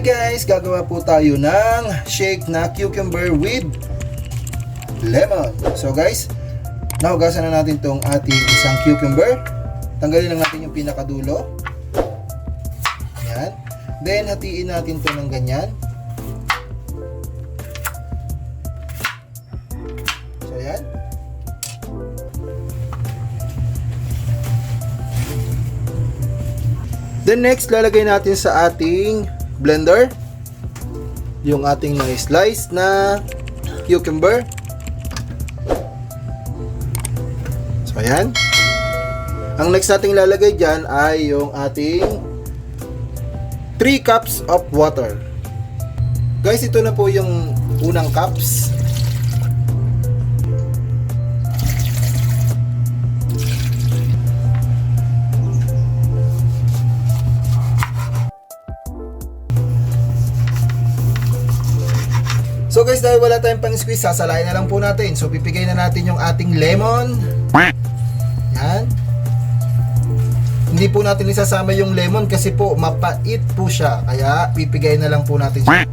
guys, gagawa po tayo ng shake na cucumber with lemon. So guys, nahugasan na natin tong ating isang cucumber. Tanggalin lang natin yung pinakadulo. Yan. Then hatiin natin to ng ganyan. So yan. Then next, lalagay natin sa ating blender yung ating mga slice na cucumber. So ayan. Ang next nating lalagay dyan ay yung ating 3 cups of water. Guys, ito na po yung unang cups. So guys, dahil wala tayong pang-squeeze, sasalain na lang po natin. So pipigay na natin yung ating lemon. Yan. Hindi po natin isasama yung lemon kasi po mapait po siya. Kaya pipigay na lang po natin siya.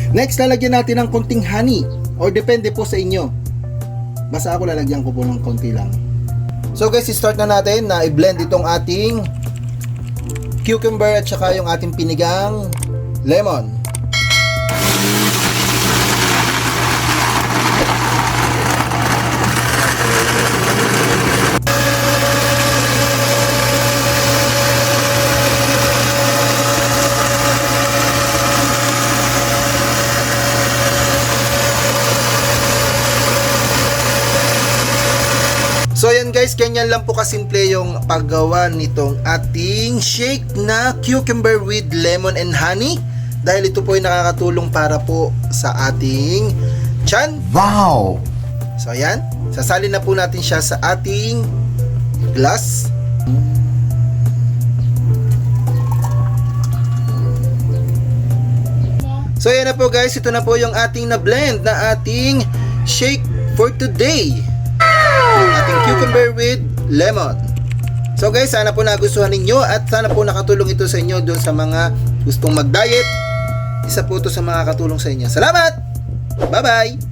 Next, lalagyan natin ng konting honey. Or depende po sa inyo. Basta ako lalagyan ko po ng konti lang. So guys, start na natin na i-blend itong ating cucumber at saka yung ating pinigang lemon. So ayan guys, ganyan lang po kasimple yung paggawa nitong ating shake na cucumber with lemon and honey. Dahil ito po ay nakakatulong para po sa ating tiyan. Wow! So ayan, sasalin na po natin siya sa ating glass. So ayan na po guys, ito na po yung ating na-blend na ating shake for today. Yung ating cucumber with lemon. So guys, sana po nagustuhan ninyo at sana po nakatulong ito sa inyo doon sa mga gustong mag-diet. Isa po ito sa mga katulong sa inyo. Salamat! Bye-bye!